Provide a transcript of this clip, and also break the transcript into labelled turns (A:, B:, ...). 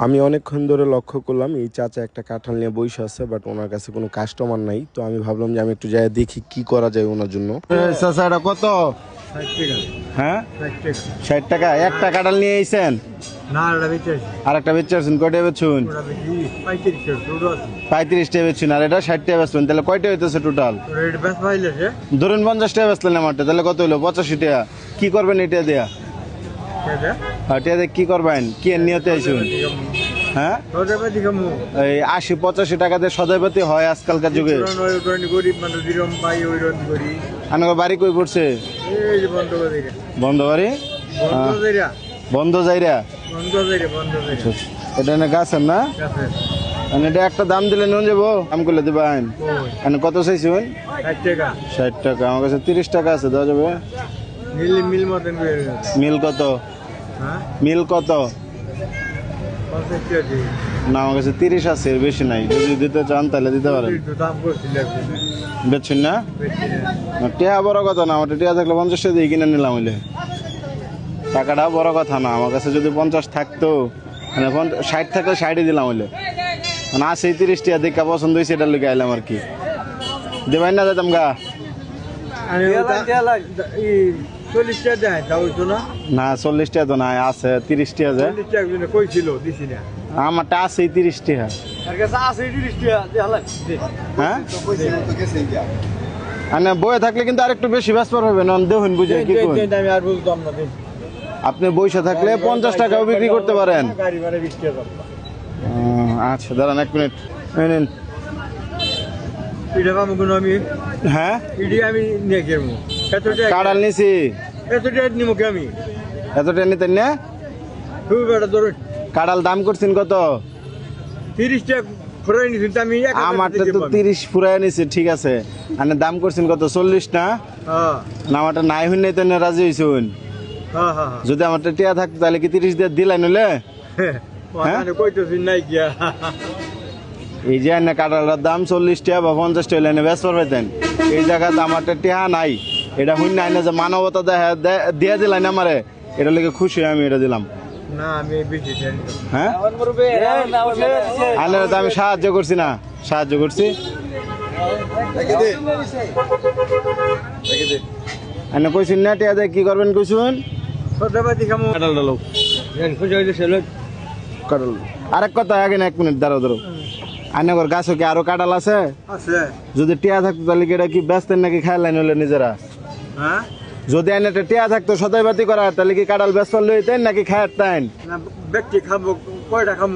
A: আমি অনেকক্ষণ ধরে লক্ষ্য করলাম এই চাচা একটা কাঁঠাল নিয়ে বসে আছে, বাট ওনার কাছে কোনো কাস্টমার নাই। তো আমি ভাবলাম যে আমি একটু যাই দেখি কি করা যায় ওনার জন্য। চাচা এটা কত?
B: 60 টাকা।
A: হ্যাঁ
B: 60 টাকা।
A: 60 টাকা। একটা কাঁঠাল নিয়ে আইছেন?
B: না, এটা বেচেছি।
A: আর একটা বেচছেন? কয়টা বেচুন?
B: ওটা বেচি 35 টাকা, ছোট আছে।
A: 35 টাকা বেচুন, আর এটা 60 টাকা বেচবেন। তাহলে কয়টা হইতেছে টোটাল?
B: ওটা এটা বেচ পাইলে সে
A: ধরুন 50 টাকা বেচলেন আমারটা, তাহলে কত হইলো? 85 টাকা। কি করবেন এটা দিয়া?
B: কেটে
A: আর এটা দিয়ে কি করবেন? কি এর নিয়তে আইছুন? হ্যাঁ
B: ওটা বেচি কামু।
A: এই 80-85 টাকা দিয়ে সদাইপাতি হয় আজকালকার যুগে।
B: গরিব মানুষ যেরকম পাই ওই রকম করি।
A: আমার বাড়ি কই পড়ছে?
B: এই যে বন্ধ করে দিরা।
A: বন্ধ বাড়ি?
B: বন্ধ দিরা।
A: বন্ধ যাইরা?
B: বন্ধ দিরা, বন্ধ দিরা।
A: এটা না গাছের না?
B: কাছে।
A: মানে এটা একটা দাম দিলে নুন যাবো, দাম করলে দিবেন।
B: ওই
A: মানে কত চাইছুন?
B: 60 টাকা।
A: 60 টাকা। আমার কাছে 30 টাকা আছে, দেওয়া যাবে?
B: মিল মতন করে দিরা।
A: মিল কত?
B: হ্যাঁ,
A: মিল কত?
B: 50 টাকা দিই।
A: না, আমার কাছে 30 আছে, এর বেশি নাই। যদি দিতে চান তাহলে দিতে পারেন।
B: একটু দাম করছিল একটু।
A: বেচছেন না?
B: বেচি না।
A: না, টিয়া বড় কথা না। আমার টিয়া থাকলে 50 টাকা দিয়ে কিনে নিলাম হইলে। টাকাটা বড় কথা না। আমার কাছে যদি 50 থাকতো, মানে 60 থাকলে 60ই দিলাম হইলে। মানে আছে 30 টাকা দেখা পছন্দ হয়েছে, এটা লিখে আইলাম আর কি। দেবেন না যেতাম গা?
B: আরে এই 40 টাকা দেয়, তাও হইতো না।
A: না 40 টাকা তো না, আছে 30 টাকা যায়।
B: 40 টাকা জন্য কইছিল, দিছি না।
A: আমারটা আছে 30 টাকা।
B: আর কাছে আছে 30 টাকা, দেখালাই।
A: হ্যাঁ, আর না বয়ে থাকলে কিন্তু আরেকটু বেশি ব্যস্ত হবে না। দেখুন বুঝে কি কোন
B: আমি আর বুঝতাম না।
A: আপনি বইসা থাকলে 50 টাকাও বিক্রি করতে পারেন।
B: গাড়ি ভাড়া 20 টাকা।
A: আচ্ছা দাঁড়ান 1 মিনিট। এই নিন।
B: এটা পাবো কোনো আমি?
A: হ্যাঁ,
B: ইডি আমি নিয়ে গেমু। এত টাকা
A: কাঁড়াল নিছি।
B: এত টাকা নিমু কি আমি?
A: এতটা নিতেন না?
B: তুই বেটা ধরুন
A: কাঁড়াল দাম করছেন কত?
B: 30 টাকা ফুরাই নিছি, তো আমি 1000
A: আমারটা তো 30 ফুরাই নিছে, ঠিক আছে। আর দাম করছেন কত? 40 না?
B: হ্যাঁ
A: না, আমারটা নাই হইন নাই তো রাজি হইছুন।
B: হ্যাঁ হ্যাঁ।
A: যদি আমারটা টিয়া থাকতো তাহলে কি 30 দিয়ে দিলাই নলে?
B: ওখানে কইতেছি নাই গিয়া।
A: এই যে না কাঁঠালটার দাম 40 টাকা বা 50 টাকা লাইনে ব্যস্ত পাইতেন। এই জায়গাতে আমারটা টিয়া নাই, এটা হইন নাই না যে মানবতা দিয়ে দিলাই না আমারে, এটা লেগে খুশি আমি এটা দিলাম।
B: না, আমি বেশি জানি না।
A: হ্যাঁ, আনারে তো আমি সাহায্য করছি না? সাহায্য করছি। আনে কইছুন না টিয়া দিয়ে কি করবেন কইছুন?
B: সদাবাদি খামু।
A: কাঁঠালটা লোক
B: খুশি হইলে সেলে
A: কাঁঠাল। আরেক কথা আগে না, 1 মিনিট দাঁড়াও দাঁড়াও। আনাগর গাছও কি আরো কাঁঠাল আছে?
B: আছে।
A: যদি টিয়া থাকতো তাহলে কি এটা কি বেচতেন নাকি খাইলেন হলে নিজেরা?
B: হ্যাঁ,
A: যদি আইনে টিয়া থাকতো সদাইবাতি করার, তাহলে কি কাঁঠাল বেচতে লইতেন নাকি খায়ার টাইন?
B: না ব্যক্তি খাবো, কয়টা খামু?